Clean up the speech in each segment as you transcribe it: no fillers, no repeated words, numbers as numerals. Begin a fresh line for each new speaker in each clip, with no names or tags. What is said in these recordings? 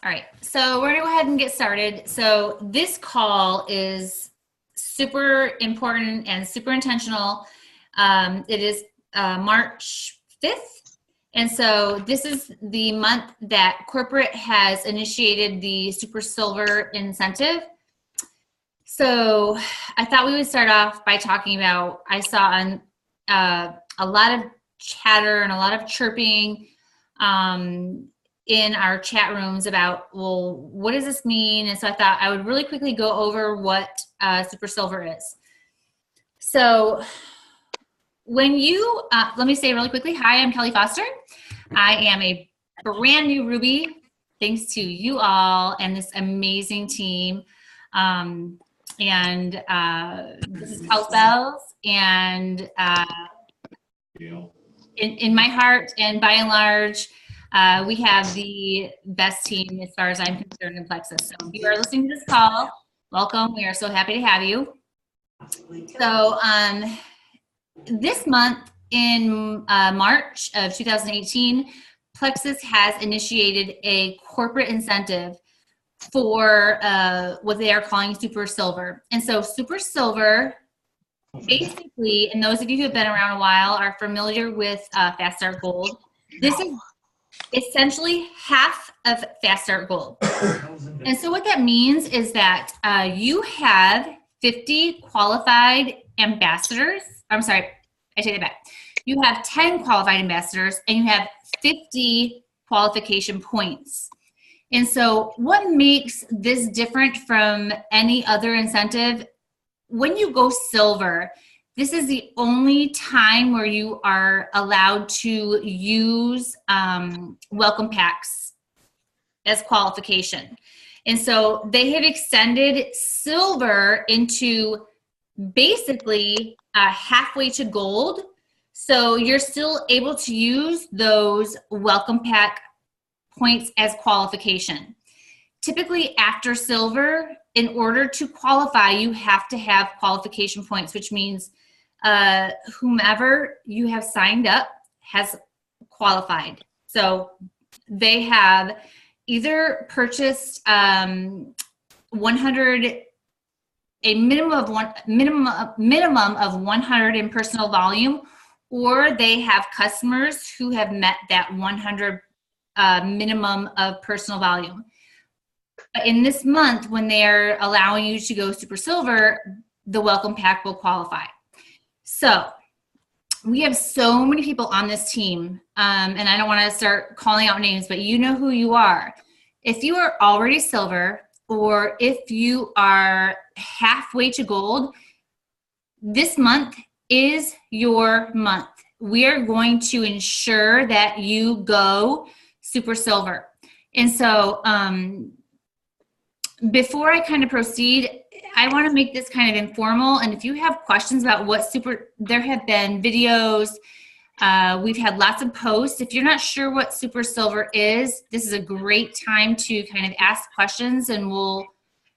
All right, so we're gonna go ahead and get started. So this call is super important and super intentional. It is March 5th. And so this is the month that corporate has initiated the Super Silver incentive. So I thought we would start off by talking about, I saw on a lot of chatter and a lot of chirping in our chat rooms about, well, what does this mean? And so I thought I would really quickly go over what Super Silver is. So when you, let me say really quickly, hi, I'm Kelly Foster. I am a brand new Ruby, thanks to you all and this amazing team. This is House Bells, and in my heart and by and large, we have the best team as far as I'm concerned in Plexus. So if you are listening to this call, welcome. We are so happy to have you. So this month in March of 2018, Plexus has initiated a corporate incentive for what they are calling Super Silver. And so Super Silver, basically, and those of you who have been around a while are familiar with Fast Start Gold. This is essentially half of Fast Start Gold. And so what that means is that you have 50 qualified ambassadors. I'm sorry, I take that back. You have 10 qualified ambassadors and you have 50 qualification points. And so what makes this different from any other incentive? When you go silver, this is the only time where you are allowed to use welcome packs as qualification. And so they have extended silver into basically halfway to gold. So you're still able to use those welcome pack points as qualification. Typically after silver, in order to qualify, you have to have qualification points, which means whomever you have signed up has qualified. So they have either purchased a minimum of 100 in personal volume, or they have customers who have met that 100 minimum of personal volume. But in this month, when they're allowing you to go Super Silver, the welcome pack will qualify. So we have so many people on this team, and I don't want to start calling out names, but you know who you are. If you are already silver, or if you are halfway to gold, this month is your month. We are going to ensure that you go Super Silver. And so before I kind of proceed, I want to make this kind of informal. And if you have questions about what there have been videos, we've had lots of posts. If you're not sure what Super Silver is, this is a great time to kind of ask questions, and we'll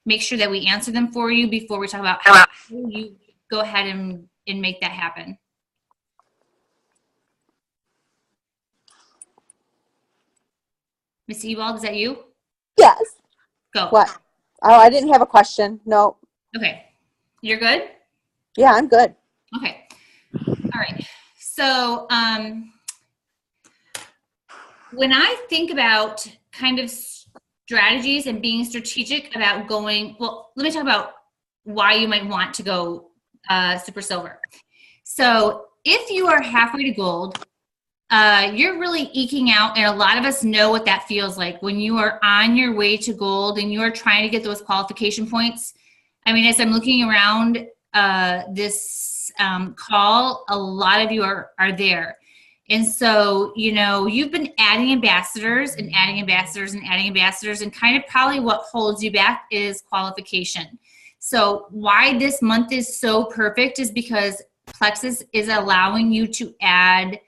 make sure that we answer them for you before we talk about how you go ahead and make that happen. Ms. Ewald, is that you?
Yes.
Go.
What? Oh, I didn't have a question. No.
Okay. You're good?
Yeah, I'm good.
Okay. All right. So when I think about kind of strategies and being strategic about going, well, let me talk about why you might want to go Super Silver. So if you are halfway to gold, you're really eking out, and a lot of us know what that feels like when you are on your way to gold and you are trying to get those qualification points. I mean, as I'm looking around this call, a lot of you are there. And so, you know, you've been adding ambassadors and adding ambassadors and adding ambassadors, and kind of probably what holds you back is qualification. So why this month is so perfect is because Plexus is allowing you to add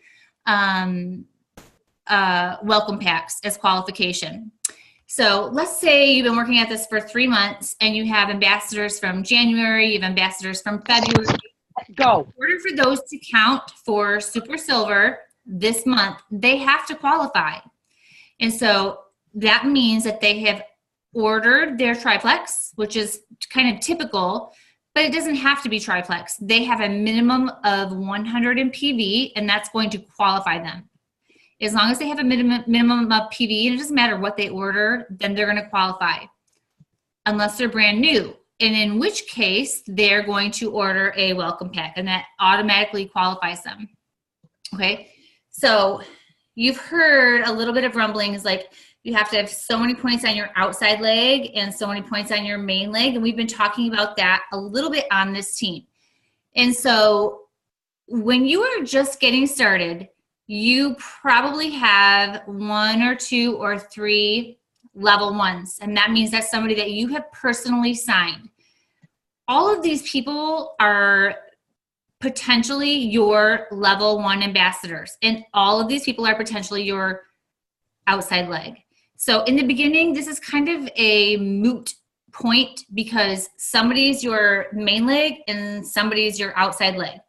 welcome packs as qualification. So let's say you've been working at this for 3 months and you have ambassadors from January, you have ambassadors from February.
Go.
In order for those to count for Super Silver this month, they have to qualify. And so that means that they have ordered their triplex, which is kind of typical, but it doesn't have to be triplex. They have a minimum of 100 in PV, and that's going to qualify them. As long as they have a minimum of PV, and it doesn't matter what they order, then they're going to qualify, unless they're brand new. And in which case, they're going to order a welcome pack, and that automatically qualifies them. Okay, so you've heard a little bit of rumblings, like you have to have so many points on your outside leg and so many points on your main leg, and we've been talking about that a little bit on this team. And so when you are just getting started, you probably have 1 or 2 or 3 level 1s, and that means that's somebody that you have personally signed. All of these people are potentially your level 1 ambassadors, and all of these people are potentially your outside leg. So in the beginning, this is kind of a moot point because somebody's your main leg and somebody's your outside leg.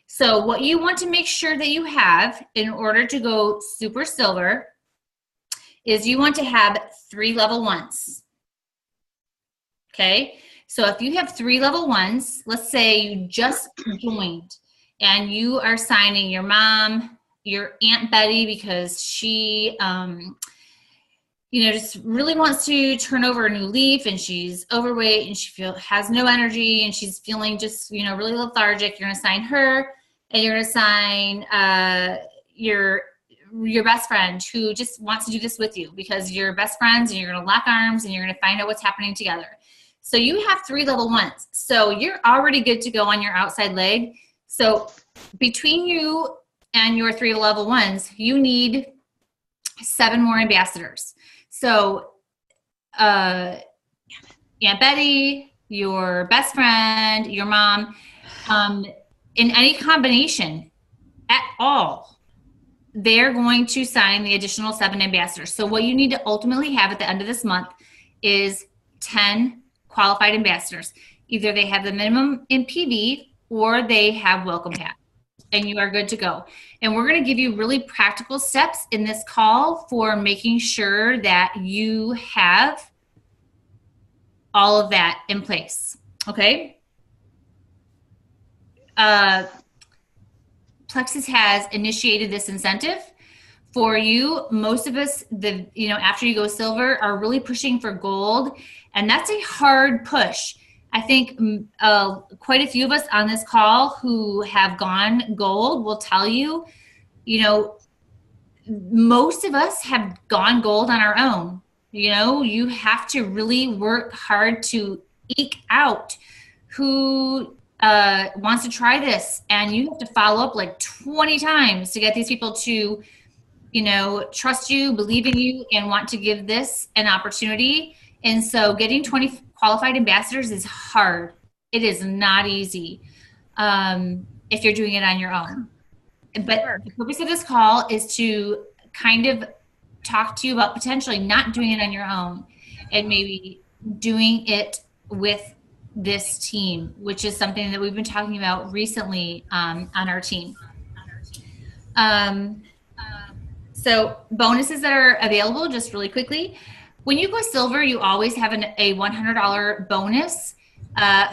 So what you want to make sure that you have in order to go super silver is you want to have 3 level 1s. Okay, so if you have 3 level 1s, let's say you just joined and you are signing your mom, your Aunt Betty, because she, just really wants to turn over a new leaf, and she's overweight and she has no energy and she's feeling just, really lethargic. You're going to sign her, and you're going to sign your best friend who just wants to do this with you because you're best friends, and you're going to lock arms and you're going to find out what's happening together. So you have 3 level 1s. So you're already good to go on your outside leg. So between you and your 3 level 1s, you need 7 more ambassadors. So Aunt Betty, your best friend, your mom, in any combination at all, they're going to sign the additional 7 ambassadors. So what you need to ultimately have at the end of this month is 10 qualified ambassadors. Either they have the minimum in PV or they have welcome pack, and you are good to go. And we're going to give you really practical steps in this call for making sure that you have all of that in place. Okay. Plexus has initiated this incentive for you. Most of us, after you go silver, are really pushing for gold, and that's a hard push. I think quite a few of us on this call who have gone gold will tell you, most of us have gone gold on our own. You have to really work hard to eke out who wants to try this, and you have to follow up like 20 times to get these people to, trust you, believe in you, and want to give this an opportunity. And so getting 20 qualified ambassadors is hard. It is not easy if you're doing it on your own. But the purpose of this call is to kind of talk to you about potentially not doing it on your own and maybe doing it with this team, which is something that we've been talking about recently on our team. So bonuses that are available, just really quickly. When you go silver, you always have a $100 bonus.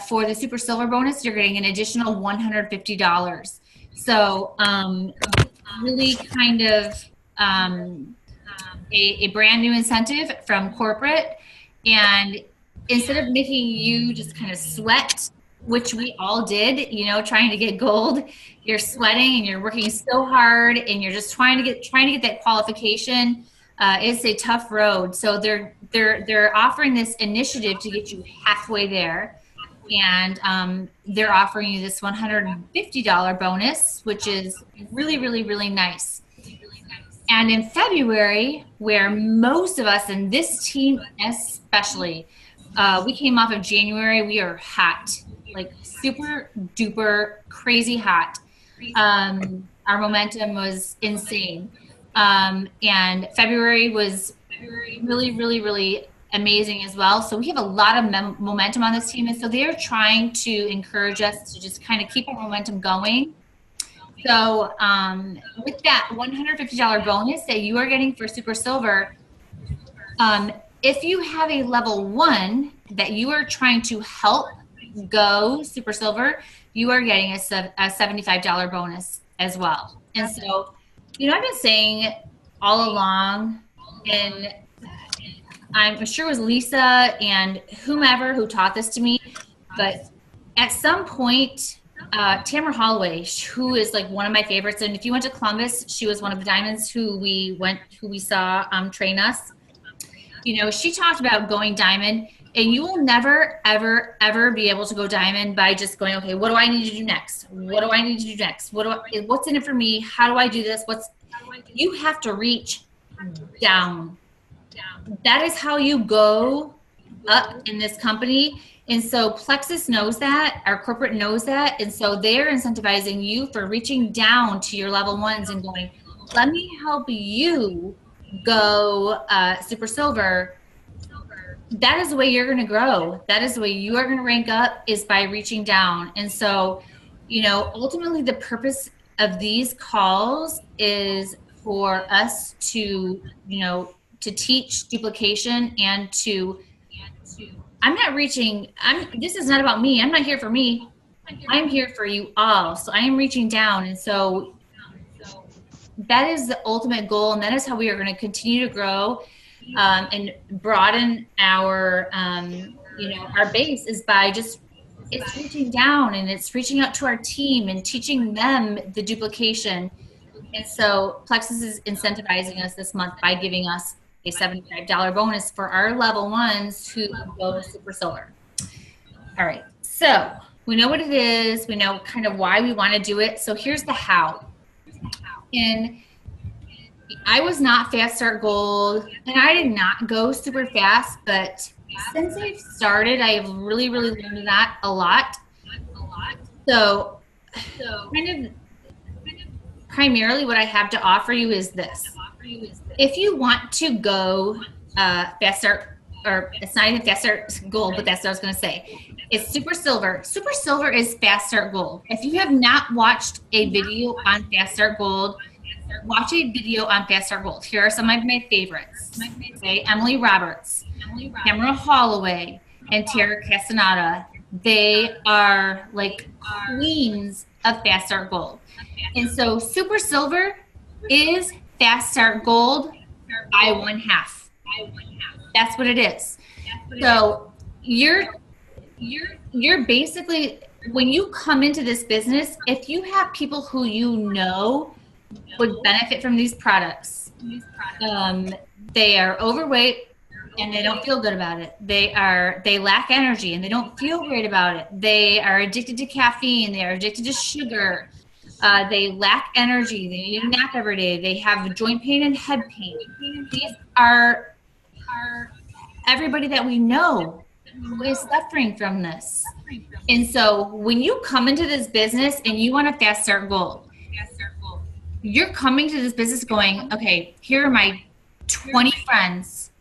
For the super silver bonus, you're getting an additional $150. So really kind of a brand new incentive from corporate. And instead of making you just kind of sweat, which we all did, trying to get gold, you're sweating and you're working so hard and you're just trying to get that qualification. It's a tough road. So they're offering this initiative to get you halfway there. And they're offering you this $150 bonus, which is really, really, really nice. And in February, where most of us, and this team especially, we came off of January, we are hot, like super duper crazy hot. Our momentum was insane. And February was really, really, really amazing as well. So we have a lot of momentum on this team. And so they're trying to encourage us to just kind of keep our momentum going. So with that $150 bonus that you are getting for Super Silver, If you have a level 1 that you are trying to help go super silver, you are getting a $75 bonus as well. And so, I've been saying all along, and I'm sure it was Lisa and whomever who taught this to me, but at some point, Tamara Holloway, who is like one of my favorites, and if you went to Columbus, she was one of the diamonds who we saw train us. She talked about going diamond, and you will never, ever, ever be able to go diamond by just going, okay, what do I need to do next? What do I need to do next? What's in it for me? How do I do this? You have to reach down. That is how you go up in this company. And so Plexus knows that, our corporate knows that. And so they're incentivizing you for reaching down to your level 1s and going, let me help you go super silver. That is the way you're going to grow. That is the way you are going to rank up, is by reaching down. And so, ultimately the purpose of these calls is for us to, to teach duplication and to, this is not about me. I'm not here for me. I'm here for you all. So I am reaching down. And so that is the ultimate goal. And that is how we are going to continue to grow and broaden our, our base, is by it's reaching down, and it's reaching out to our team and teaching them the duplication. And so Plexus is incentivizing us this month by giving us a $75 bonus for our level 1s who go super silver. All right, so we know what it is. We know kind of why we want to do it. So here's the how. And I was not fast start gold, and I did not go super fast, but since I've started, I have really, really learned that a lot. So kind of primarily what I have to offer you is this. If you want to go fast start, or it's not even fast start gold, but that's what I was going to say. It's super silver. Super silver is fast start gold. If you have not watched a video on fast start gold, watch a video on fast start gold. Here are some of my favorites. Okay, Emily Roberts, Tamara Holloway, and Tara Castaneda. They are like queens of fast start gold. And so super silver is fast start gold by 1/2. That's what it is. So you're basically, when you come into this business, if you have people who would benefit from these products, they are overweight and they don't feel good about it. They lack energy and they don't feel great about it. They are addicted to caffeine. They are addicted to sugar. They lack energy. They need a nap every day. They have joint pain and head pain. These are everybody that we know who is suffering from this. And so when you come into this business and you want to fast start gold, you're coming to this business going, okay, here are my 20 friends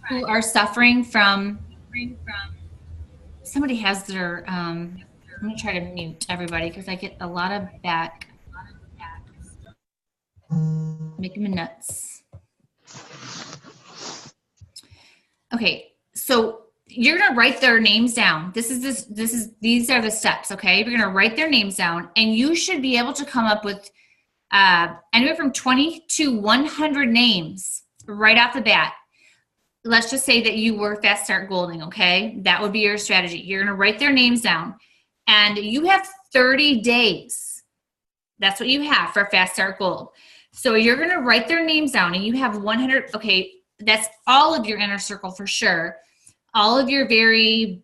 who are suffering from, somebody has their, I'm going to try to mute everybody because I get a lot of back. Making me nuts. Okay, so you're gonna write their names down. These are the steps. Okay, you're gonna write their names down, and you should be able to come up with anywhere from 20 to 100 names right off the bat. Let's just say that you were fast start golding. Okay, that would be your strategy. You're gonna write their names down, and you have 30 days. That's what you have for fast start gold. So you're going to write their names down, and you have 100. Okay, that's all of your inner circle for sure. All of your very,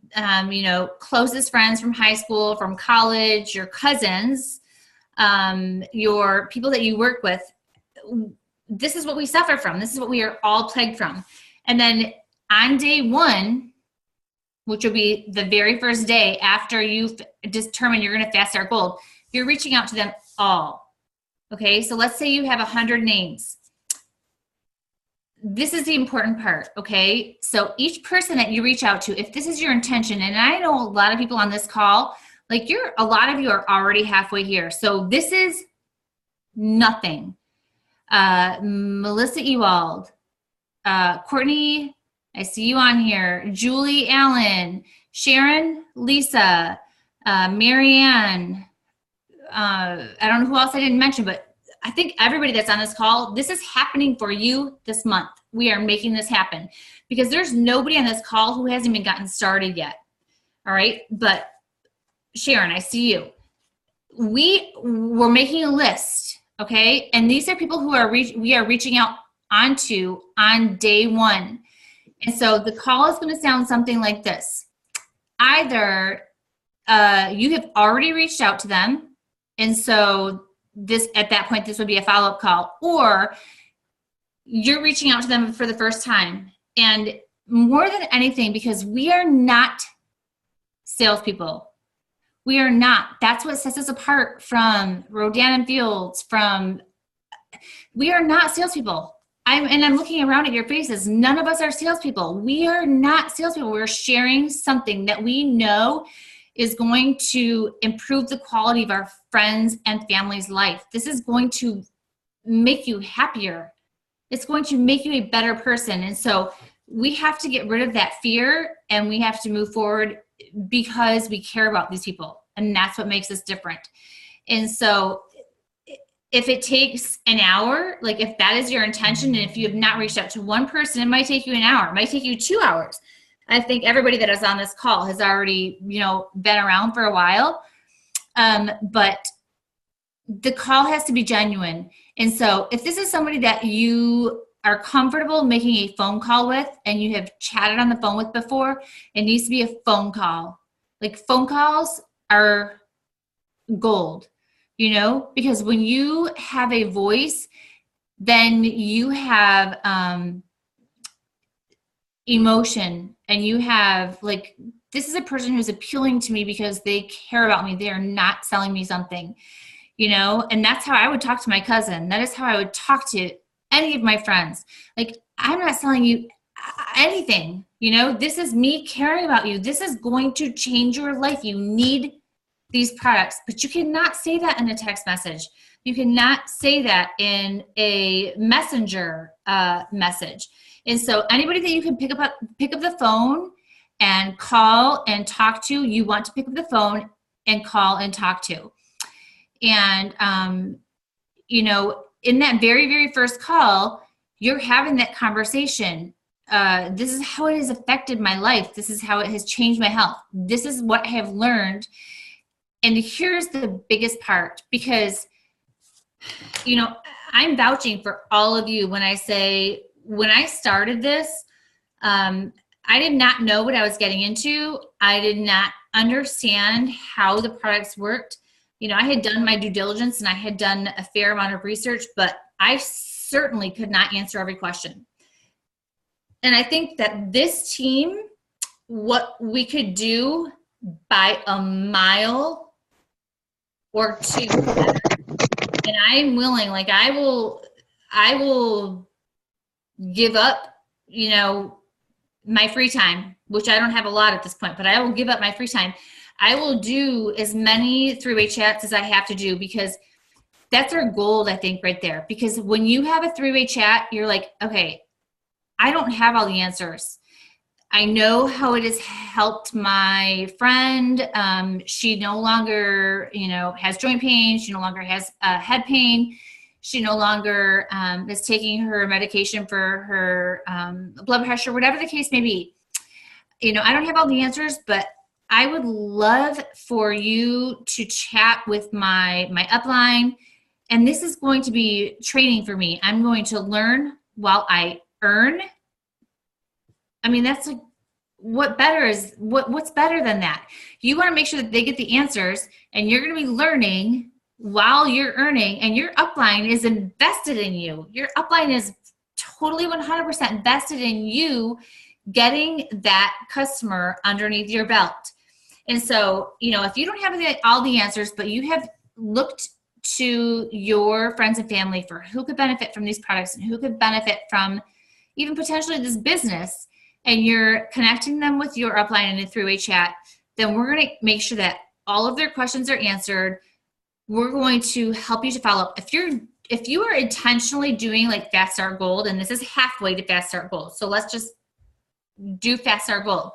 closest friends from high school, from college, your cousins, your people that you work with. This is what we suffer from. This is what we are all plagued from. And then on day 1, which will be the very first day after you've determined you're going to fast start gold, you're reaching out to them all. Okay, so let's say you have 100 names. This is the important part, okay? So each person that you reach out to, if this is your intention, and I know a lot of people on this call, like a lot of you are already halfway here. So this is nothing. Melissa Ewald, Courtney I see you on here. Julie Allen, Sharon, Lisa, Marianne. I don't know who else I didn't mention, but I think everybody that's on this call, this is happening for you this month. We are making this happen because there's nobody on this call who hasn't even gotten started yet. All right. But Sharon, I see you. We're making a list. Okay. And these are people who we are reaching out onto on day one. And so the call is going to sound something like this. Either you have already reached out to them, and so at that point, this would be a follow-up call, or you're reaching out to them for the first time. And more than anything, because we are not salespeople. We are not. That's what sets us apart from Rodan and Fields. We are not salespeople. I'm looking around at your faces. None of us are salespeople. We are not salespeople. We're sharing something that we know is going to improve the quality of our friends and family's life. This is going to make you happier. It's going to make you a better person. And so we have to get rid of that fear, and we have to move forward because we care about these people. And that's what makes us different. And so if it takes an hour, like if that is your intention, and if you have not reached out to one person, it might take you an hour, it might take you 2 hours. I think everybody that is on this call has already, been around for a while. But the call has to be genuine. And so if this is somebody that you are comfortable making a phone call with and you have chatted on the phone with before, it needs to be a phone call. Like phone calls are gold, because when you have a voice, then you have emotion, and you have this is a person who's appealing to me because they care about me. They are not selling me something, and that's how I would talk to my cousin. That is how I would talk to any of my friends. I'm not selling you anything, this is me caring about you. This is going to change your life. You need these products, but you cannot say that in a text message. You cannot say that in a messenger message. And so anybody that you can pick up the phone and call and talk to, you want to pick up the phone and call and talk to. And, in that very, very first call, you're having that conversation. This is how it has affected my life. This is how it has changed my health. This is what I have learned. And here's the biggest part, because, I'm vouching for all of you when I say, when I started this, I did not know what I was getting into. I did not understand how the products worked. I had done my due diligence and I had done a fair amount of research, but I certainly could not answer every question. And I think that this team, what we could do by a mile or two, and I'm willing, I will give up, my free time, which I don't have a lot at this point, but I will give up my free time. I will do as many three-way chats as I have to do, because that's our gold, I think, right there. Because when you have a three-way chat, you're like, okay, I don't have all the answers. I know how it has helped my friend. She no longer, has joint pain. She no longer has head pain. She no longer is taking her medication for her blood pressure, whatever the case may be. I don't have all the answers, but I would love for you to chat with my upline. And this is going to be training for me. I'm going to learn while I earn. I mean, that's what's better than that? You want to make sure that they get the answers, and you're going to be learning while you're earning, and your upline is invested in you. Your upline is totally 100% invested in you getting that customer underneath your belt. And so, if you don't have all the answers, but you have looked to your friends and family for who could benefit from these products and who could benefit from even potentially this business, and you're connecting them with your upline in a three-way chat, then we're going to make sure that all of their questions are answered. We're going to help you to follow up. If you are intentionally doing Fast Start Gold, and this is halfway to Fast Start Gold, so let's just do fast start goal.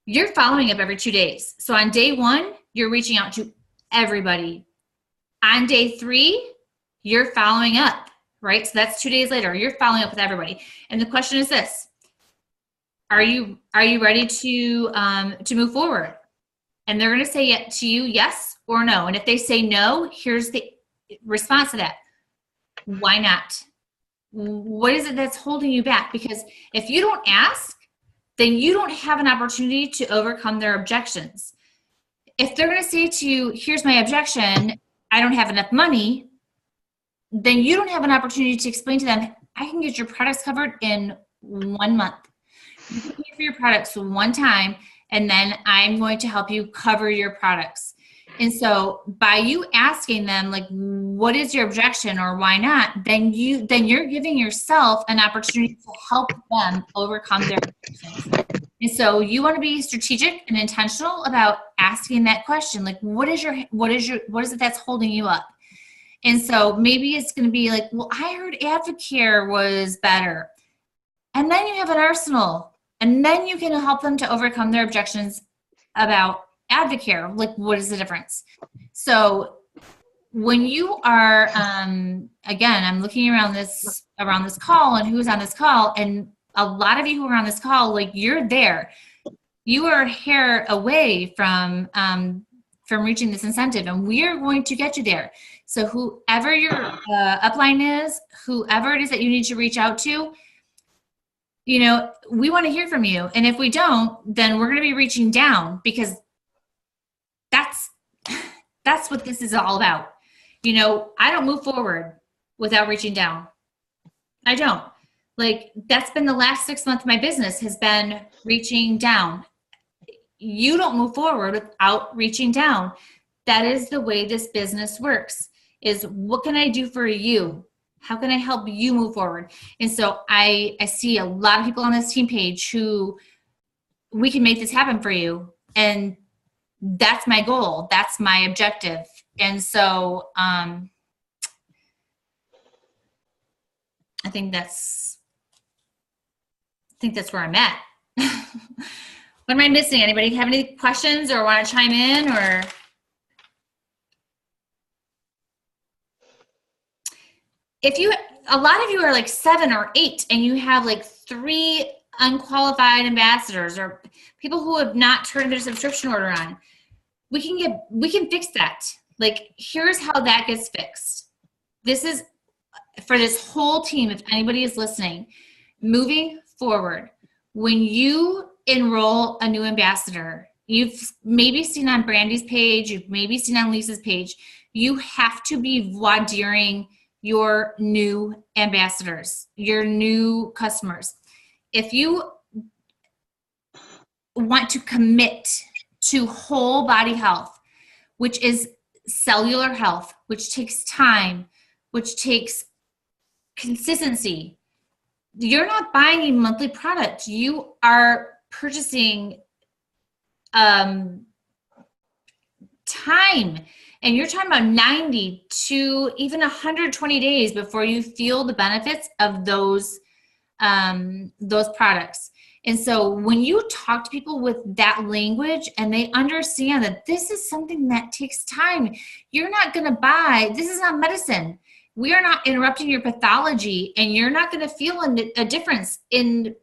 You're following up every 2 days. So on day 1, you're reaching out to everybody. On day 3, you're following up, right? So that's 2 days later. You're following up with everybody. And the question is this: Are you ready to move forward? And they're going to say to you yes or no. And if they say no, here's the response to that. Why not? What is it that's holding you back? Because if you don't ask, then you don't have an opportunity to overcome their objections. If they're going to say to you, here's my objection, I don't have enough money, then you don't have an opportunity to explain to them, I can get your products covered in 1 month. You can pay for your products one time, and then I'm going to help you cover your products. And so by you asking them, like, what is your objection or why not, then you're giving yourself an opportunity to help them overcome their objections. And so you want to be strategic and intentional about asking that question, like, what is it that's holding you up? And so maybe it's going to be like, well, I heard Advocare was better. And then you have an arsenal, and then you can help them to overcome their objections about Advocare. Like, what is the difference? So when you are, again, I'm looking around this call and who's on this call, and a lot of you who are on this call, like, you're there. You are a hair away from reaching this incentive, and we are going to get you there. So whoever your upline is, whoever it is that you need to reach out to, you know, we want to hear from you. And if we don't, then we're going to be reaching down, because that's what this is all about. You know, I don't move forward without reaching down. I don't. Like, that's been the last 6 months of my business, has been reaching down. You don't move forward without reaching down. That is the way this business works, is what can I do for you? How can I help you move forward? And so I see a lot of people on this team page who, we can make this happen for you. And that's my goal. That's my objective. And so I think that's where I'm at. What am I missing? Anybody have any questions or want to chime in? Or a lot of you are like 7 or 8 and you have like 3 unqualified ambassadors or people who have not turned their subscription order on. We can fix that. Like, here's how that gets fixed. This is for this whole team. If anybody is listening, moving forward, when you enroll a new ambassador, you've maybe seen on Brandy's page, you've maybe seen on Lisa's page, you have to be voir diring your new ambassadors, your new customers. If you want to commit to whole body health, which is cellular health, which takes time, which takes consistency, you're not buying a monthly product. You are purchasing time. And you're talking about 90 to even 120 days before you feel the benefits of those products. And so when you talk to people with that language and they understand that this is something that takes time, you're not going to buy, this is not medicine. We are not interrupting your pathology, and you're not going to feel a difference in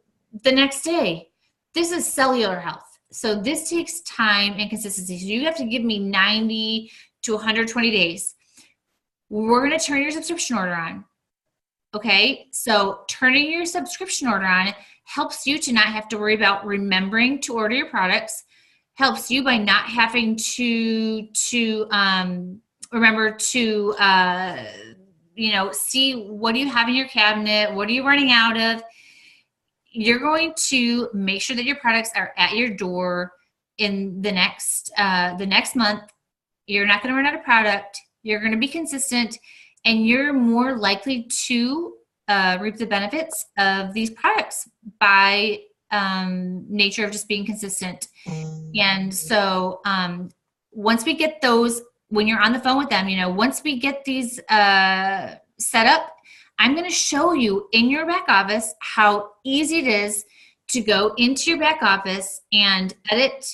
the next day. This is cellular health. So this takes time and consistency. So you have to give me 90 to 120 days. We're going to turn your subscription order on. Okay, so turning your subscription order on helps you to not have to worry about remembering to order your products, helps you by not having to remember to see what do you have in your cabinet, what are you running out of. You're going to make sure that your products are at your door in the next month. You're not going to run out of product. You're going to be consistent, and you're more likely to reap the benefits of these products by nature of just being consistent. And so once we get those, when you're on the phone with them, once we get these set up, I'm going to show you in your back office how easy it is to go into your back office and edit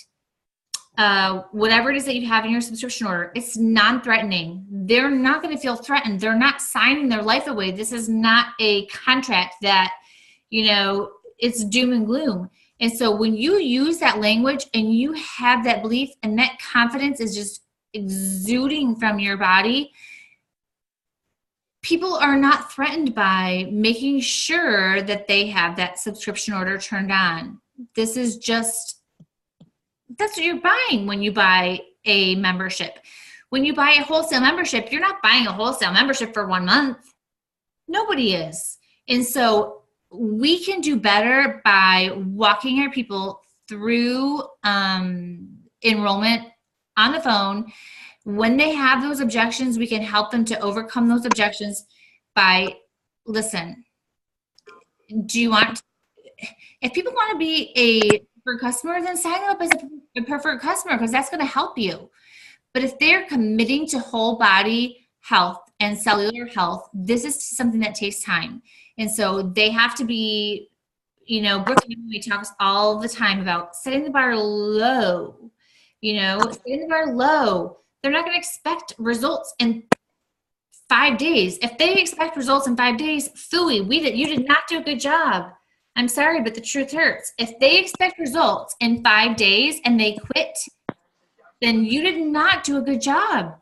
whatever it is that you have in your subscription order. It's non-threatening. They're not going to feel threatened. They're not signing their life away. This is not a contract that, it's doom and gloom. And so when you use that language and you have that belief and that confidence is just exuding from your body, people are not threatened by making sure that they have that subscription order turned on. This is just, that's what you're buying when you buy a membership. When you buy a wholesale membership, you're not buying a wholesale membership for 1 month. Nobody is. And so we can do better by walking our people through enrollment on the phone. When they have those objections, we can help them to overcome those objections by, listen, if people want to be a preferred customer, then sign them up as a preferred customer, because that's going to help you. But if they're committing to whole body health and cellular health, this is something that takes time. And so they have to be, Brooke talks all the time about setting the bar low, setting the bar low. They're not going to expect results in 5 days. If they expect results in 5 days, phooey, you did not do a good job. I'm sorry, but the truth hurts. If they expect results in 5 days and they quit, then you did not do a good job.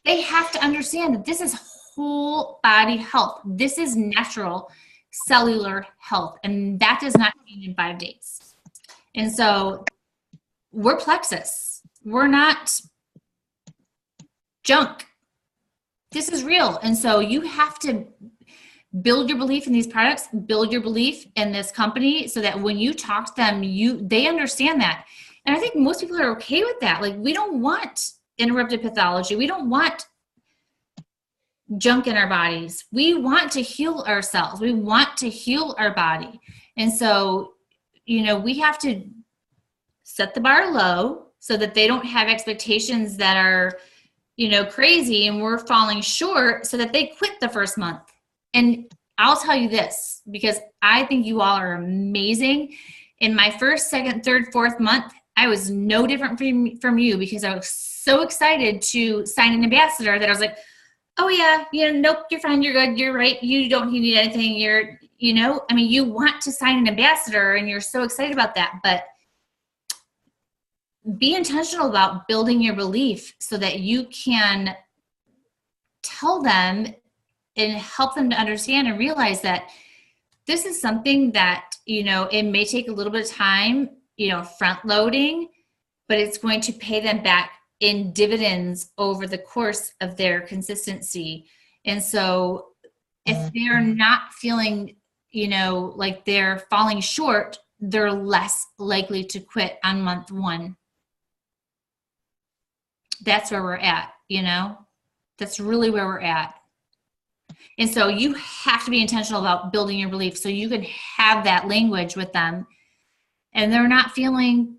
They have to understand that this is whole body health. This is natural cellular health, and that does not change in 5 days. And so we're Plexus. We're not junk. This is real. And so you have to build your belief in these products, build your belief in this company, so that when you talk to them, they understand that. And I think most people are okay with that. Like, we don't want interrupted pathology. We don't want junk in our bodies. We want to heal ourselves. We want to heal our body. And so, we have to set the bar low so that they don't have expectations that are, crazy, and we're falling short, so that they quit the first month. And I'll tell you this, because I think you all are amazing. In my first, second, third, fourth month, I was no different from you, because I was so excited to sign an ambassador that I was like, oh yeah, nope, you're fine, you're good, you're right, you don't need anything, you want to sign an ambassador and you're so excited about that, but be intentional about building your belief so that you can tell them and help them to understand and realize that this is something that, it may take a little bit of time, front loading, but it's going to pay them back in dividends over the course of their consistency. And so if they're not feeling, like they're falling short, they're less likely to quit on month 1. That's where we're at, that's really where we're at. And so you have to be intentional about building your belief so you can have that language with them and they're not feeling,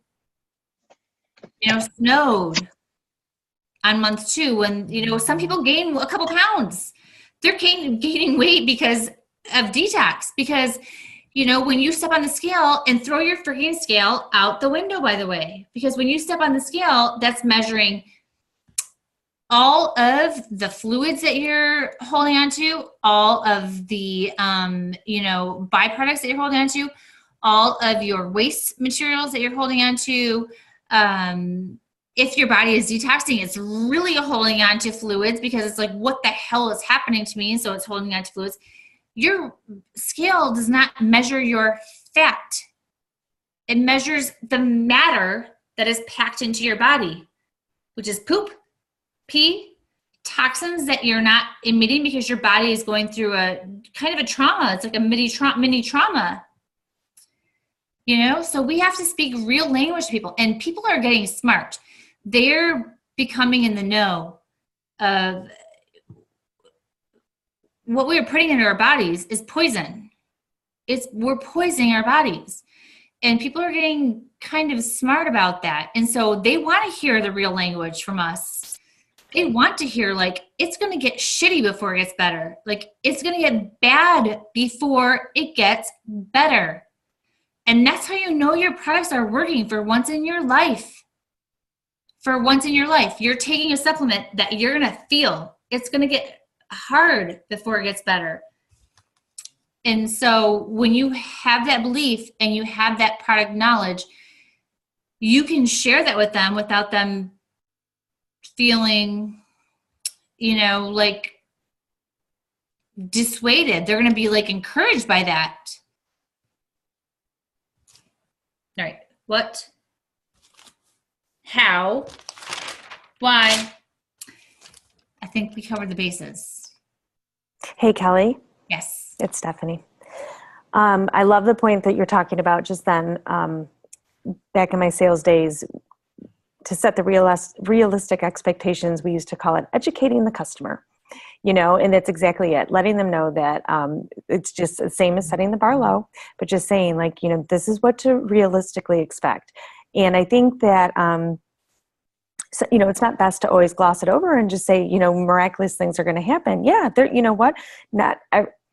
snowed on month 2 when, some people gain a couple pounds. They're gaining weight because of detox, because, when you step on the scale, and throw your freaking scale out the window, by the way, because when you step on the scale, that's measuring all of the fluids that you're holding on to, all of the, byproducts that you're holding on to, all of your waste materials that you're holding on to. If your body is detoxing, it's really holding on to fluids, because it's like, what the hell is happening to me? And so it's holding on to fluids. Your scale does not measure your fat. It measures the matter that is packed into your body, which is poop, pee, toxins that you're not emitting because your body is going through a kind of a trauma. It's like a mini trauma. So we have to speak real language to people, and people are getting smart. They're becoming in the know of what we are putting into our bodies is poison. We're poisoning our bodies, and people are getting kind of smart about that. And so they want to hear the real language from us. They want to hear, like, it's going to get shitty before it gets better. Like, it's going to get bad before it gets better. And that's how you know your products are working for once in your life. For once in your life, you're taking a supplement that you're going to feel. It's going to get hard before it gets better. And so when you have that belief and you have that product knowledge, you can share that with them without them feeling, like dissuaded. They're going to be like encouraged by that. All right. What? How? Why? I think we covered the bases.
Hey, Kelly.
Yes.
It's Stephanie. I love the point that you're talking about just then. Back in my sales days, to set the realistic expectations, we used to call it educating the customer, and that's exactly it. Letting them know that it's just the same as setting the bar low, but just saying like, this is what to realistically expect. And I think that, so, it's not best to always gloss it over and just say, miraculous things are going to happen. Yeah, not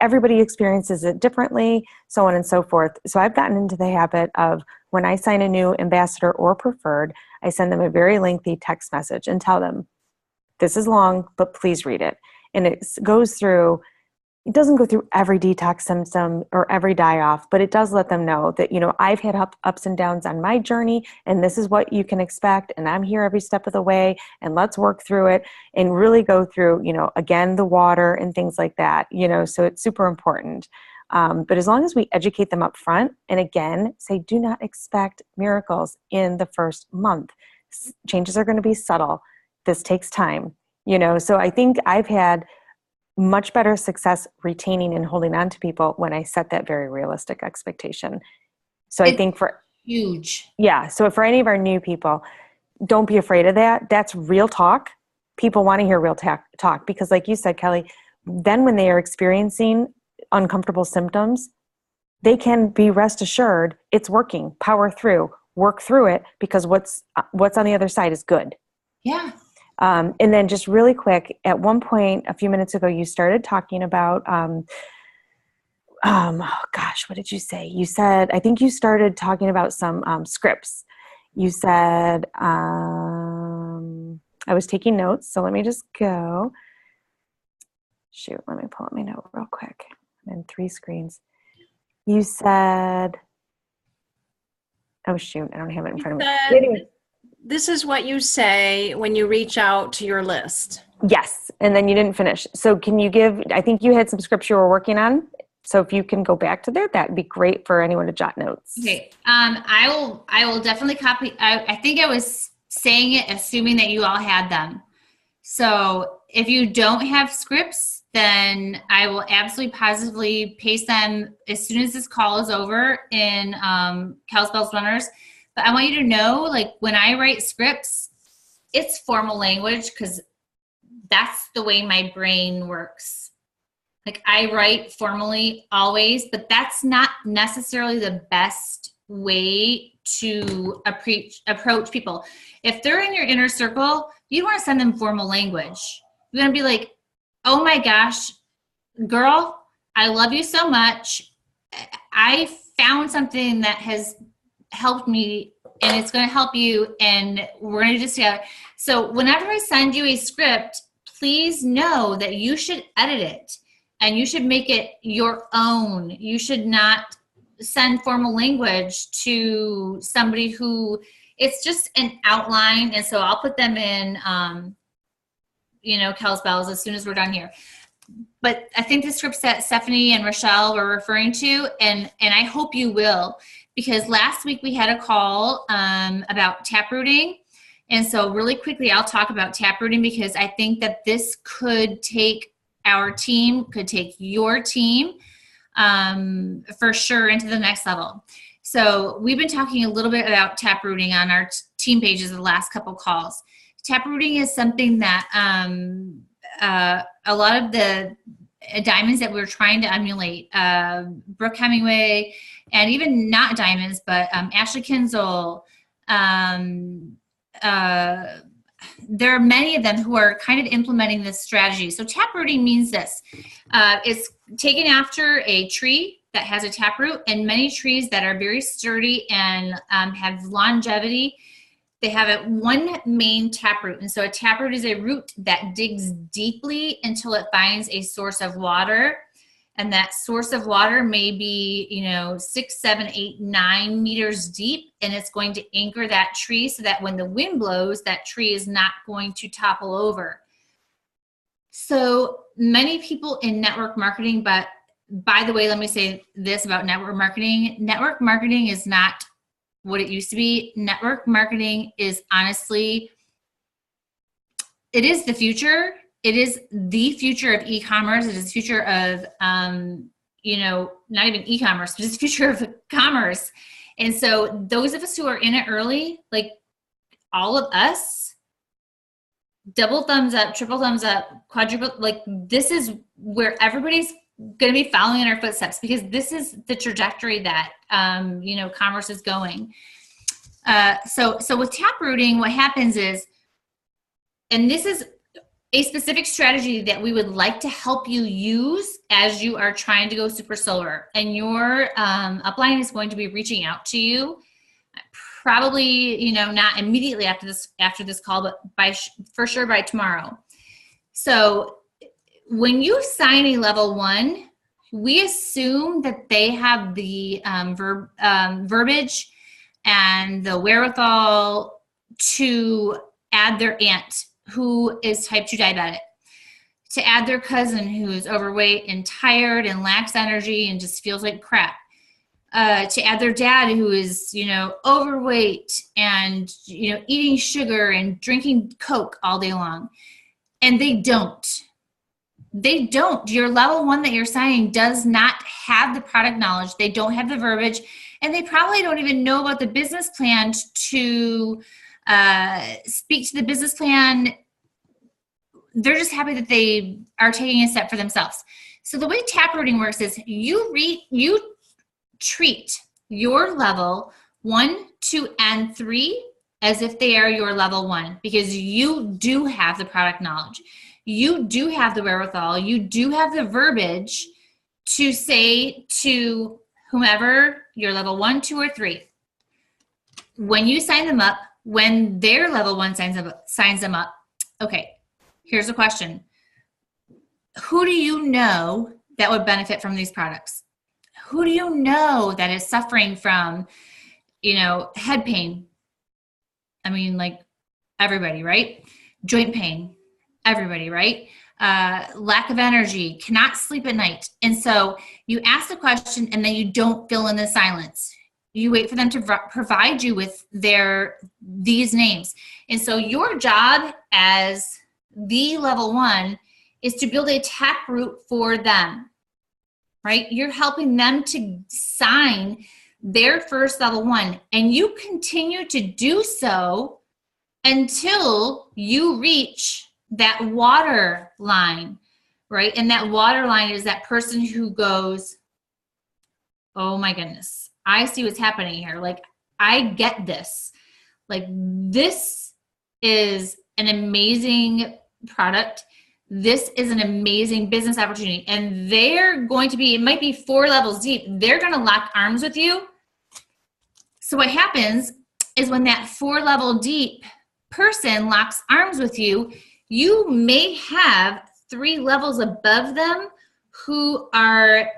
everybody experiences it differently, so on and so forth. So I've gotten into the habit of when I sign a new ambassador or preferred, I send them a very lengthy text message and tell them, this is long, but please read it. And it doesn't go through every detox symptom or every die-off, but it does let them know that, I've had ups and downs on my journey, and this is what you can expect, and I'm here every step of the way, and let's work through it and really go through, again, the water and things like that, so it's super important. But as long as we educate them up front, and again, say, do not expect miracles in the first month. Changes are going to be subtle. This takes time, so I think I've had much better success retaining and holding on to people when I set that very realistic expectation. So I think
huge.
Yeah. So for any of our new people, don't be afraid of that. That's real talk. People want to hear real talk because like you said, Kelly, then when they are experiencing uncomfortable symptoms, they can be rest assured it's working. Power through, work through it because what's on the other side is good.
Yeah.
And then just really quick, at one point a few minutes ago, you started talking about, oh gosh, what did you say? You said, I think you started talking about some scripts. You said, I was taking notes, so let me just go. Shoot, let me pull up my note real quick. I'm in 3 screens. You said, oh shoot, I don't have it in front of me. Anyway.
This is what you say when you reach out to your list.
Yes, and then you didn't finish. So can you I think you had some scripts you were working on. So if you can go back to that, that'd be great for anyone to jot notes.
Okay. I will definitely copy. I think I was saying it, assuming that you all had them. So if you don't have scripts, then I will absolutely positively paste them as soon as this call is over in Cowspells Runners. But I want you to know, like when I write scripts, it's formal language because that's the way my brain works. Like I write formally always, but that's not necessarily the best way to approach people. If they're in your inner circle, you don't want to send them formal language. You're going to be like, oh my gosh, girl, I love you so much. I found something that has helped me and it's going to help you and we're going to do this together. So whenever I send you a script, please know that you should edit it and you should make it your own. You should not send formal language to somebody who it's just an outline. And so I'll put them in, Cowspells as soon as we're done here. But I think the scripts that Stephanie and Rochelle were referring to, and I hope you will, because last week we had a call about taprooting. And so really quickly, I'll talk about taprooting because I think that this could take our team, could take your team for sure into the next level. So we've been talking a little bit about taprooting on our team pages the last couple calls. Taprooting is something that a lot of the diamonds that we're trying to emulate, Brooke Hemingway, and even not diamonds, but Ashley Kinzel, there are many of them who are kind of implementing this strategy. So taprooting means this. It's taken after a tree that has a taproot, and many trees that are very sturdy and have longevity, they have one main taproot. And so a taproot is a root that digs deeply until it finds a source of water. And that source of water may be, 6, 7, 8, 9 meters deep. And it's going to anchor that tree so that when the wind blows, that tree is not going to topple over. So many people in network marketing, but by the way, let me say this about network marketing. Network marketing is not what it used to be. Network marketing is honestly, it is the future. It is the future of e-commerce. It is the future of, not even e-commerce, but it's the future of commerce. And so those of us who are in it early, like all of us, double thumbs up, triple thumbs up, quadruple, like this is where everybody's going to be following in our footsteps, because this is the trajectory that, commerce is going. So with taprooting, what happens is, and this is a specific strategy that we would like to help you use as you are trying to go super solar, and your upline is going to be reaching out to you probably, not immediately after this call, but for sure by tomorrow. So when you sign a level 1, we assume that they have the verbiage and the wherewithal to add their aunt who is type 2 diabetic, to add their cousin who's overweight and tired and lacks energy and just feels like crap, to add their dad who is, overweight and, eating sugar and drinking Coke all day long. And they don't. Your level 1 that you're signing does not have the product knowledge. They don't have the verbiage, and they probably don't even know about the business plan to speak to the business plan. They're just happy that they are taking a step for themselves. So the way taprooting works is you treat your level 1, 2, and 3 as if they are your level 1, because you do have the product knowledge. You do have the wherewithal. You do have the verbiage to say to whomever, your level 1, 2, or 3, when you sign them up, when their level 1 signs them up, okay, here's a question. Who do you know that would benefit from these products? Who do you know that is suffering from, head pain? I mean, like everybody, right? Joint pain, everybody, right? Lack of energy, cannot sleep at night. And so you ask the question and then you don't fill in the silence. You wait for them to provide you with these names. And so your job as the level 1 is to build a taproot for them, right? You're helping them to sign their first level 1, and you continue to do so until you reach that water line, right? And that water line is that person who goes, oh my goodness, I see what's happening here. Like, I get this. Like, this is an amazing product. This is an amazing business opportunity. And they're going to be, it might be 4 levels deep. They're going to lock arms with you. So what happens is when that 4 level deep person locks arms with you, you may have 3 levels above them who are,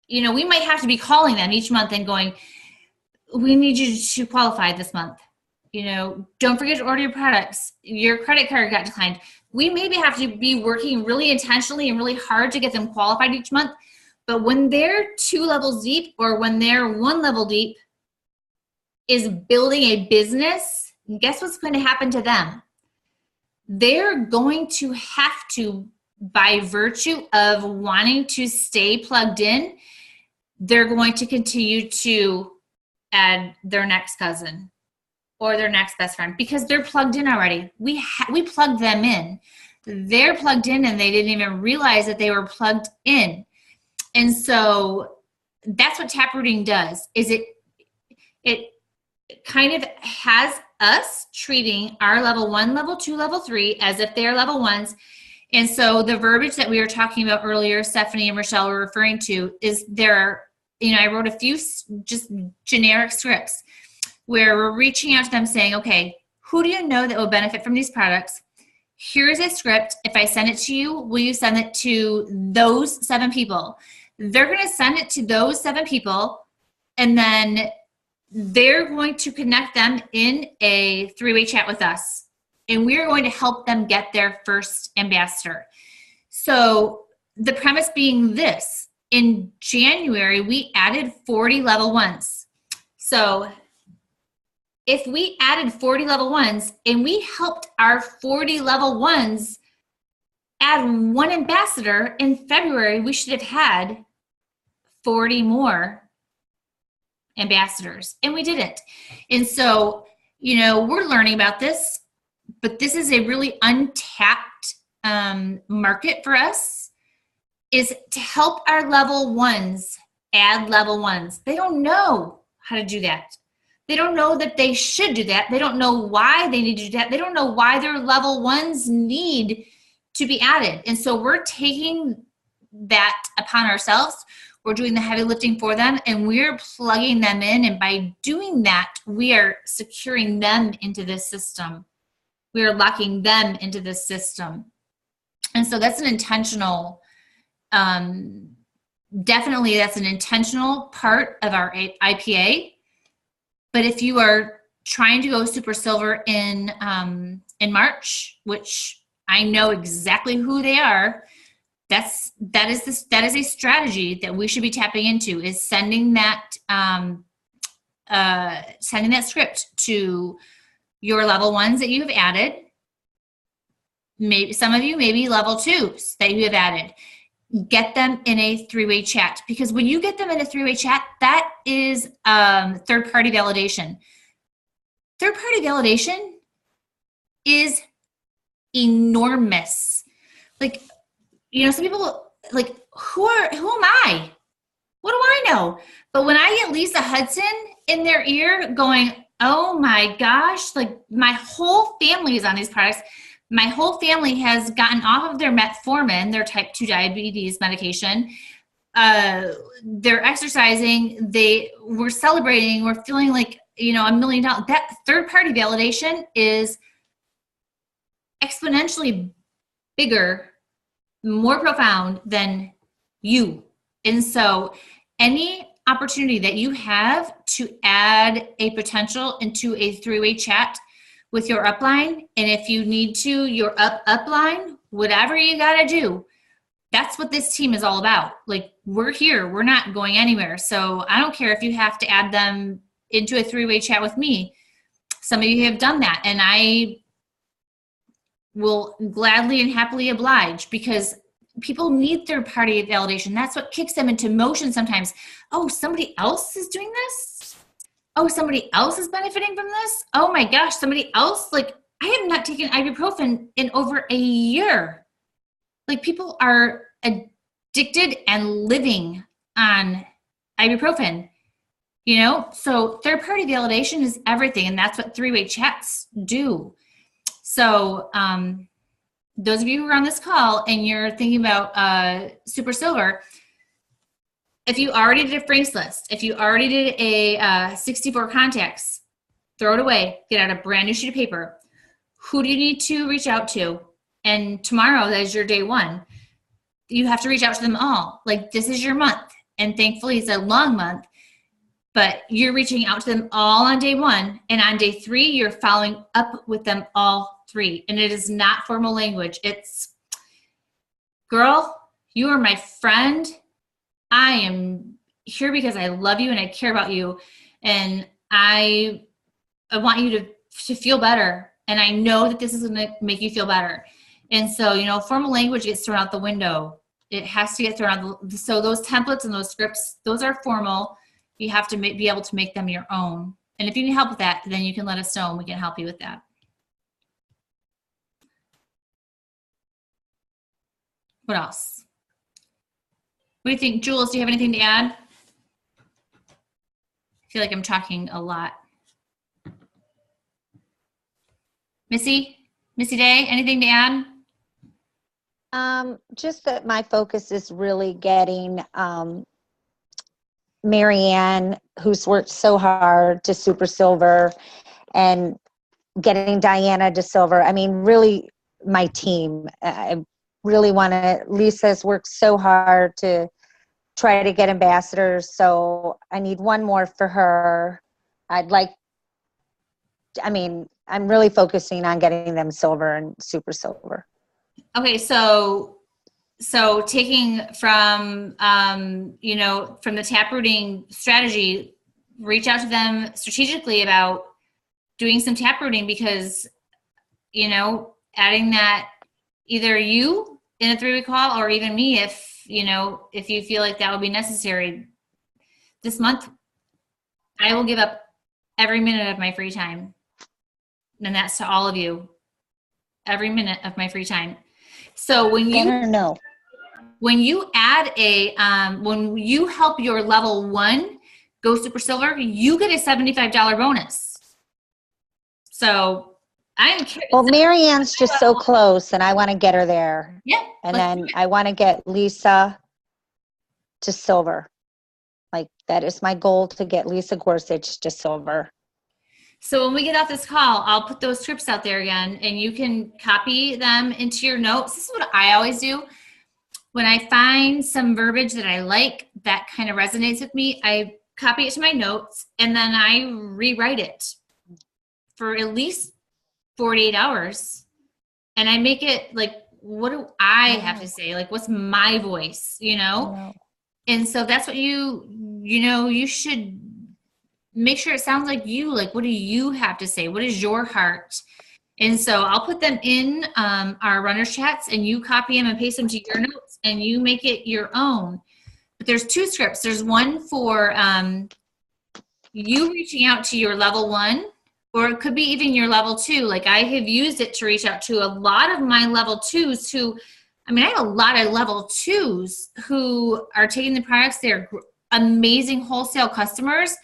we might have to be calling them each month and going, we need you to qualify this month. Don't forget to order your products. Your credit card got declined. We maybe have to be working really intentionally and really hard to get them qualified each month. But when they're 2 levels deep, or when they're 1 level deep, is building a business, guess what's going to happen to them? They're going to have to, by virtue of wanting to stay plugged in, they're going to continue to add their next cousin or their next best friend, because they're plugged in already. We plugged them in. They're plugged in and they didn't even realize that they were plugged in. And so that's what taprooting does, is it kind of has us treating our level 1, level 2, level 3 as if they're level 1s. And so the verbiage that we were talking about earlier, Stephanie and Rochelle were referring to, is there, I wrote a few just generic scripts where we're reaching out to them saying, okay, who do you know that will benefit from these products? Here's a script. If I send it to you, will you send it to those 7 people? They're going to send it to those 7 people, and then they're going to connect them in a 3-way chat with us. And we're going to help them get their first ambassador. So the premise being this: in January, we added 40 level 1s. So if we added 40 level 1s and we helped our 40 level 1s add 1 ambassador in February, we should have had 40 more ambassadors, and we didn't. And so, we're learning about this, but this is a really untapped market for us, is to help our level 1s add level 1s. They don't know how to do that. They don't know that they should do that. They don't know why they need to do that. They don't know why their level 1s need to be added. And so we're taking that upon ourselves. We're doing the heavy lifting for them, and we're plugging them in. And by doing that, we are securing them into this system. We are locking them into this system. And so that's an intentional, definitely that's an intentional part of our IPA. But if you are trying to go super silver in March, which I know exactly who they are, that is a strategy that we should be tapping into, is sending that script to your level 1s that you have added. Maybe some of you, maybe level 2s that you have added. Get them in a 3-way chat, because when you get them in a 3-way chat, that is third-party validation. Third-party validation is enormous. Like, some people like, who am I? What do I know? But when I get Lisa Hudson in their ear going, oh my gosh, like my whole family is on these products. My whole family has gotten off of their metformin, their type 2 diabetes medication. They're exercising. We're celebrating. We're feeling like, $1 million. That third-party validation is exponentially bigger, more profound than you. And so any opportunity that you have to add a potential into a 3-way chat with your upline, and if you need to, your upline, whatever you got to do, that's what this team is all about. Like, we're here. We're not going anywhere. So I don't care if you have to add them into a 3-way chat with me. Some of you have done that, and I will gladly and happily oblige, because people need third-party validation. That's what kicks them into motion sometimes. Oh, somebody else is doing this? Oh, somebody else is benefiting from this? Oh my gosh, somebody else? Like, I have not taken ibuprofen in over a year. Like, people are addicted and living on ibuprofen, So third-party validation is everything, and that's what 3-way chats do. So those of you who are on this call and you're thinking about Super Silver, if you already did a phrase list, if you already did a 64 contacts, throw it away. Get out a brand new sheet of paper. Who do you need to reach out to? And tomorrow, that is your day 1. You have to reach out to them all. Like, this is your month. And thankfully, it's a long month. But you're reaching out to them all on day 1. And on day 3, you're following up with them all 3. And it is not formal language. It's, girl, you are my friend. I am here because I love you and I care about you. And I want you to feel better. And I know that this is going to make you feel better. And so, formal language gets thrown out the window. It has to get thrown out. So those templates and those scripts, those are formal. You have to be able to make them your own. And if you need help with that, then you can let us know and we can help you with that. What else? What do you think, Jules? Do you have anything to add? I feel like I'm talking a lot. Missy Day, anything to add?
Just that my focus is really getting Marianne, who's worked so hard, to super silver, and getting Diana to silver. I mean, really, my team. I really want to. Lisa's worked so hard to try to get ambassadors, so I need one more for her. I'd like. I mean, I'm really focusing on getting them silver and super silver.
Okay, so taking from from the taprooting strategy, reach out to them strategically about doing some taprooting, because adding that, either you in a 3-week call or even me, if you feel like that would be necessary. This month I will give up every minute of my free time, and that's to all of you. Every minute of my free time. So when you add when you help your level 1 go super silver, you get a $75 bonus. So I'm curious.
Well, Marianne's just so close, and I want to get her there.
Yeah.
And then I want to get Lisa to silver. Like, that is my goal, to get Lisa Gorsuch to silver.
So when we get off this call, I'll put those scripts out there again, and you can copy them into your notes. This is what I always do. When I find some verbiage that I like, that kind of resonates with me, I copy it to my notes, and then I rewrite it for at least 48 hours. And I make it like, what do I have to say? Like, what's my voice, And so that's what you should make sure it sounds like you. Like, what do you have to say? What is your heart? And so I'll put them in our runners chats, and you copy them and paste them to your notes, and you make it your own. But there's 2 scripts. There's one for you reaching out to your level 1, or it could be even your level 2. Like, I have used it to reach out to a lot of my level 2s who, I have a lot of level 2s who are taking the products. They're amazing wholesale customers.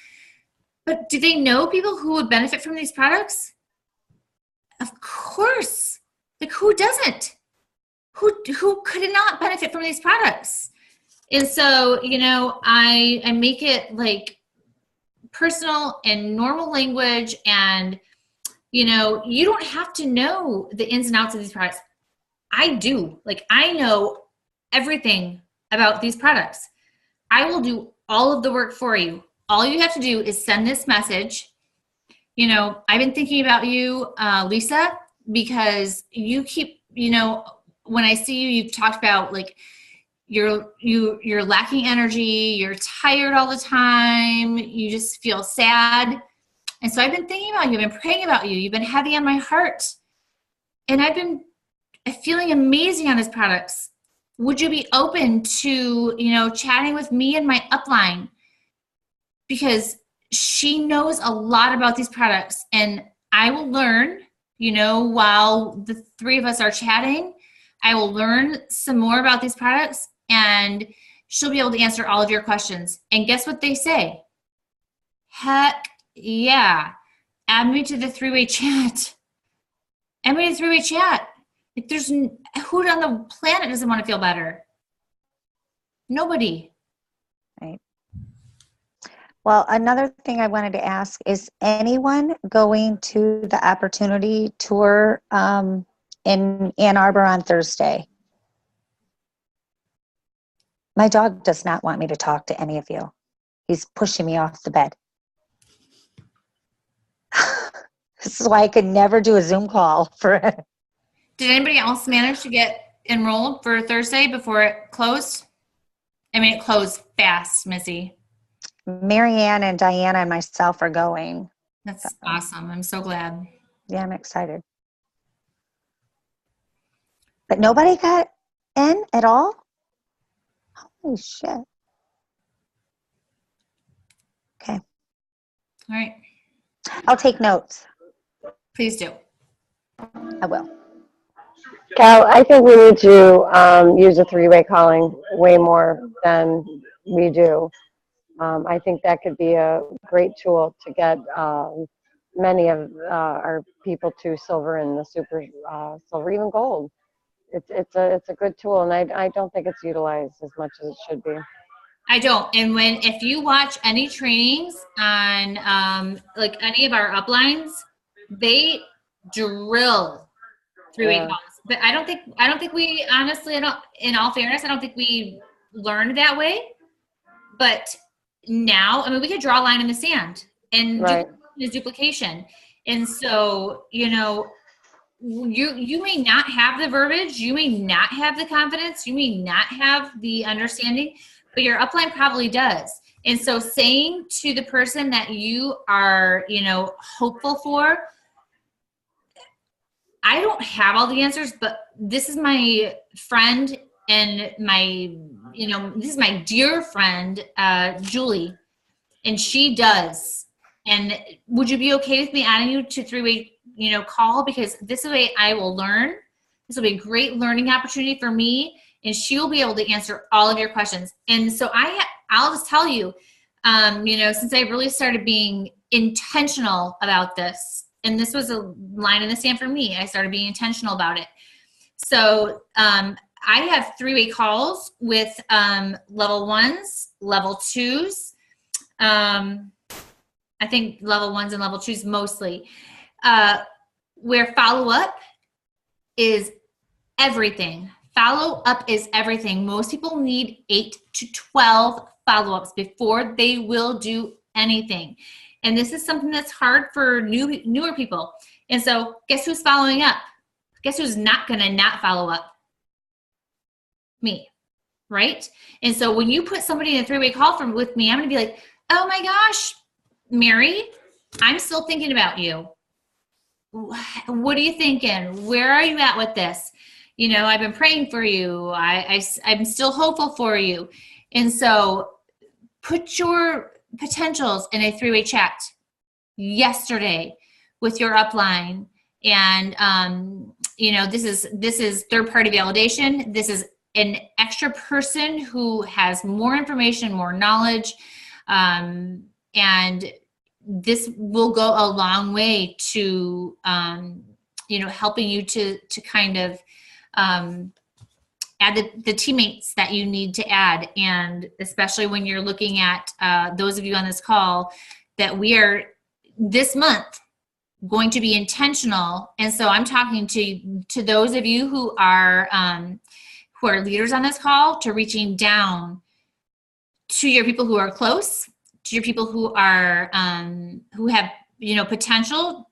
But do they know people who would benefit from these products? Of course. Like, who doesn't? Who could not benefit from these products? And so, I make it like personal and normal language, and you don't have to know the ins and outs of these products. I do. Like, I know everything about these products. I will do all of the work for you. All you have to do is send this message. I've been thinking about you, Lisa, because you keep, when I see you, you've talked about like you're lacking energy, you're tired all the time, you just feel sad. And so I've been thinking about you, I've been praying about you, you've been heavy on my heart. And I've been feeling amazing on these products. Would you be open to, chatting with me and my upline? Because she knows a lot about these products, and I will learn, while the 3 of us are chatting, I will learn some more about these products, and she'll be able to answer all of your questions. And guess what they say? Heck yeah. Add me to the 3-way chat. Add me to the 3-way chat. Like, who on the planet doesn't want to feel better? Nobody.
Right. Well, another thing I wanted to ask, is anyone going to the opportunity tour in Ann Arbor on Thursday? My dog does not want me to talk to any of you. He's pushing me off the bed. This is why I could never do a Zoom call for it.
Did anybody else manage to get enrolled for Thursday before it closed? It closed fast, Missy.
Marianne and Diana and myself are going.
That's awesome. I'm so glad.
Yeah, I'm excited. But nobody got in at all? Holy shit. Okay.
All right.
I'll take notes.
Please do.
I will.
Cal, I think we need to use a 3-way calling way more than we do. I think that could be a great tool to get many of our people to silver and the super silver, even gold. it's a good tool, and I don't think it's utilized as much as it should be.
I don't. And if you watch any trainings on like any of our uplines, they drill three-way
Yeah.
calls. But I don't think we honestly, in all fairness, I don't think we learned that way. But now, I mean, we could draw a line in the sand, and
Right.
duplication is duplication. And so, you know, you may not have the verbiage, you may not have the confidence, you may not have the understanding, but your upline probably does. And so saying to the person that you are, you know, hopeful for, I don't have all the answers, but this is my friend and my, you know, this is my dear friend, Julie, and she does. And would you be okay with me adding you to three-way, you know, call? Because this way I will learn. This will be a great learning opportunity for me, and she will be able to answer all of your questions. And so I'll just tell you, you know, since I really started being intentional about this, and this was a line in the sand for me, I started being intentional about it. So I have three-way calls with level 1s, level 2s. I think level 1s and level 2s mostly, where follow-up is everything. Follow-up is everything. Most people need 8 to 12 follow-ups before they will do anything. And this is something that's hard for newer people. And so guess who's following up? Guess who's not going to not follow up? Me, right? And so when you put somebody in a three-way call with me, I'm going to be like, oh my gosh, Mary, I'm still thinking about you. What are you thinking? Where are you at with this? You know, I've been praying for you. I'm still hopeful for you. And so put your potentials in a three-way chat yesterday with your upline. And, you know, this is third-party validation. This is an extra person who has more information, more knowledge, and this will go a long way to, you know, helping you to kind of add the teammates that you need to add. And especially when you're looking at those of you on this call, that we are this month going to be intentional. And so I'm talking to those of you who are leaders on this call, to reaching down to your people who are close, to your people who are who have, you know, potential.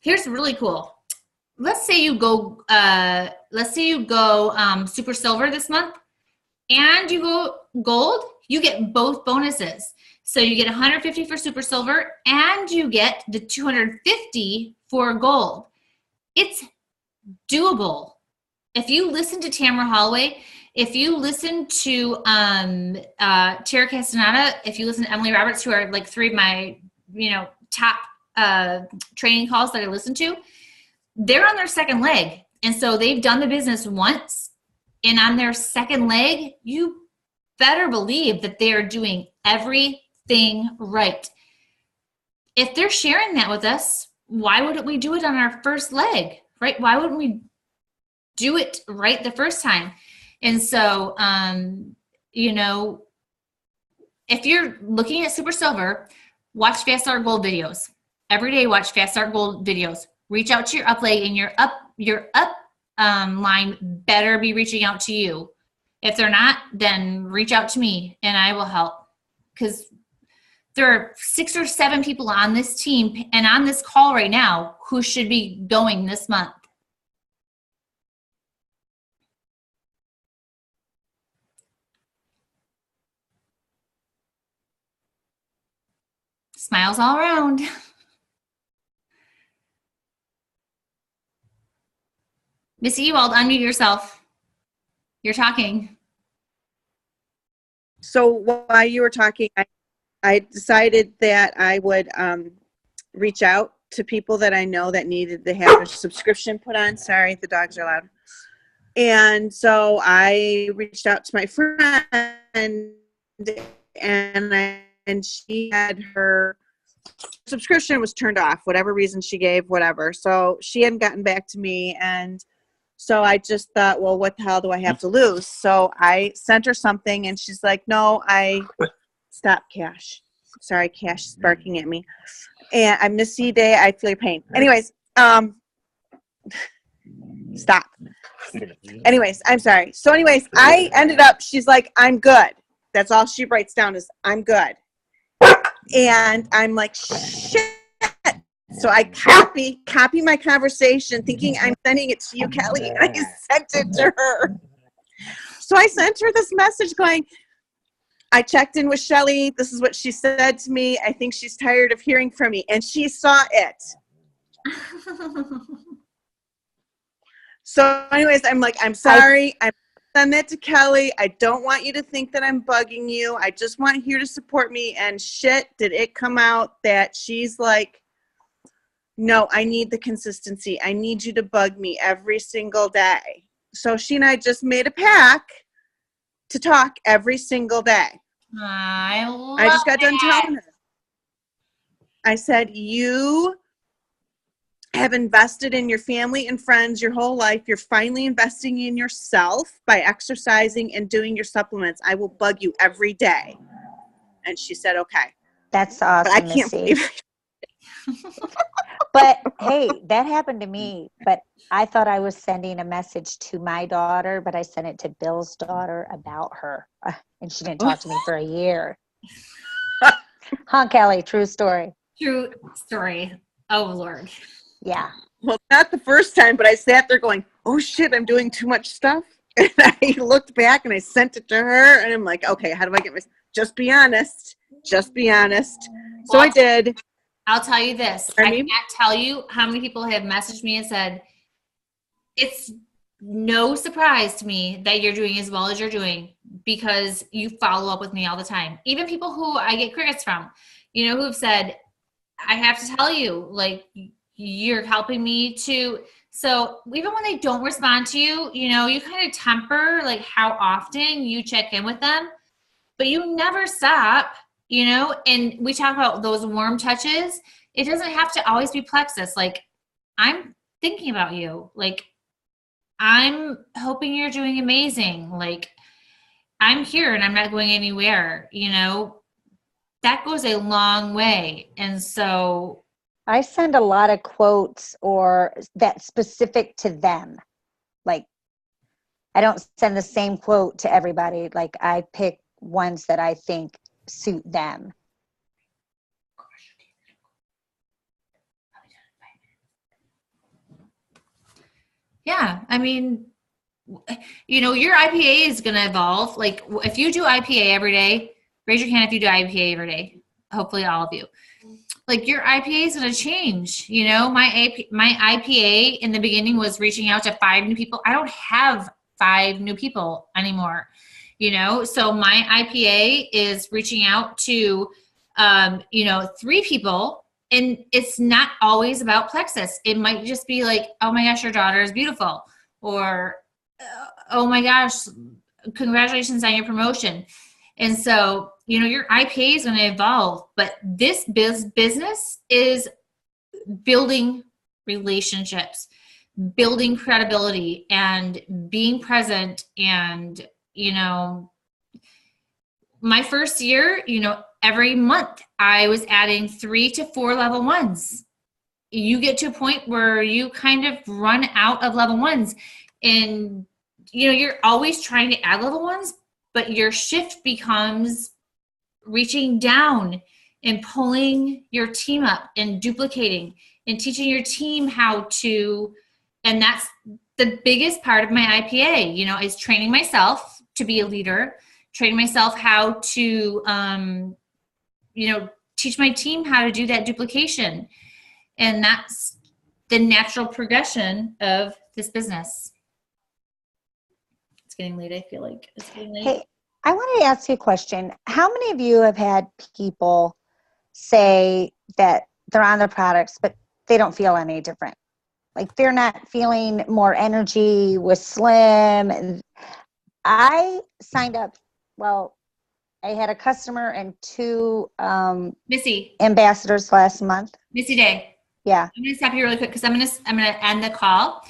Here's really cool. Let's say you go super silver this month, and you go gold. You get both bonuses. So you get 150 for super silver, and you get the 250 for gold. It's doable. If you listen to Tamara Holloway, if you listen to Tara Castaneda, if you listen to Emily Roberts, who are like three of my, you know, top training calls that I listen to, they're on their second leg. And so they've done the business once, and on their second leg, you better believe that they are doing everything right. If they're sharing that with us, why wouldn't we do it on our first leg, right? Why wouldn't we do it right the first time? And so, you know, if you're looking at super silver, watch Fast Start Gold videos. Every day, watch Fast Start Gold videos. Reach out to your up leg, and your up line better be reaching out to you. If they're not, then reach out to me and I will help. Because there are 6 or 7 people on this team and on this call right now who should be going this month. Smiles all around. Missy Ewald, unmute yourself. You're talking.
So while you were talking, I decided that I would reach out to people that I know that needed to have a subscription put on. Sorry, the dogs are loud. And so I reached out to my friend, and she had her subscription was turned off, whatever reason she gave, whatever. So she hadn't gotten back to me, and So I just thought, well, what the hell do I have to lose? So I sent her something and she's like, no, stop, Cash. Sorry, Cash is barking at me. And I miss you day. I feel your pain. Anyways, stop. Anyways, I'm sorry. So anyways, I ended up, she's like, I'm good. That's all she writes down is I'm good. And I'm like, shit. So I copy my conversation thinking I'm sending it to you, Kelly, and I sent it to her. So I sent her this message going, I checked in with Shelly. This is what she said to me. I think she's tired of hearing from me. And she saw it. So anyways, I'm like, I'm sorry. I'm send that to Kelly. I don't want you to think that I'm bugging you. I just want you to support me. And shit, did it come out that she's like, no, I need the consistency. I need you to bug me every single day. So she and I just made a pact to talk every single day. I just got done telling her. I said, you have invested in your family and friends your whole life. You're finally investing in yourself by exercising and doing your supplements. I will bug you every day. And she said, okay.
That's awesome,
But I can't
Missy.
believe
But hey, that happened to me. But I thought I was sending a message to my daughter, but I sent it to Bill's daughter about her. And she didn't talk to me for a year. Huh, Kelly? True story.
True story. Oh, Lord.
Yeah.
Well, not the first time, but I sat there going, oh shit, I'm doing too much stuff. And I looked back and I sent it to her and I'm like, okay, how do I get my, just be honest. Just be honest. So
Well,
I did.
I'll tell you this. I can't tell you how many people have messaged me and said, it's no surprise to me that you're doing as well as you're doing because you follow up with me all the time. Even people who I get crickets from, who have said, I have to tell you, like, you're helping me to. So even when they don't respond to you, you kind of temper like how often you check in with them, but you never stop, and we talk about those warm touches. It doesn't have to always be plexus. Like, I'm thinking about you. Like, I'm hoping you're doing amazing. Like, I'm here and I'm not going anywhere, that goes a long way. And so
I send a lot of quotes or that specific to them. Like, I don't send the same quote to everybody. Like, I pick ones that I think suit them.
yeah, I mean, your IPA is going to evolve. Like, if you do IPA every day, raise your hand if you do IPA every day. Hopefully all of you. Like, your IPA is going to change. My IPA in the beginning was reaching out to 5 new people. I don't have 5 new people anymore. So my IPA is reaching out to, 3 people. And it's not always about plexus. It might just be like, oh my gosh, your daughter is beautiful. Or, oh my gosh, congratulations on your promotion. And so, your IPA is going to evolve, but this business is building relationships, building credibility, and being present. And, my first year, every month I was adding 3 to 4 level 1s. You get to a point where you kind of run out of level 1s, and you're always trying to add level 1s, but your shift becomes reaching down and pulling your team up and duplicating and teaching your team how to. And that's the biggest part of my IPA, is training myself to be a leader, training myself how to, teach my team how to do that duplication. And that's the natural progression of this business. It's getting late. I feel like it's getting late.
Hey, I wanted to ask you a question. How many of you have had people say that they're on their products, but they don't feel any different? Like, they're not feeling more energy with Slim. I signed up, I had a customer and 2
Missy,
ambassadors last month.
Missy Day.
Yeah.
I'm going to stop you really quick because I'm going to end the call.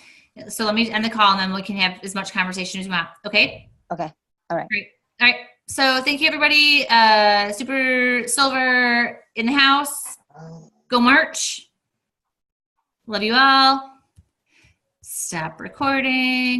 So let me end the call and then we can have as much conversation as we want. Okay?
Okay. All right.
Great. All right. So thank you, everybody. Super Silver in the house. Go March. Love you all. Stop recording.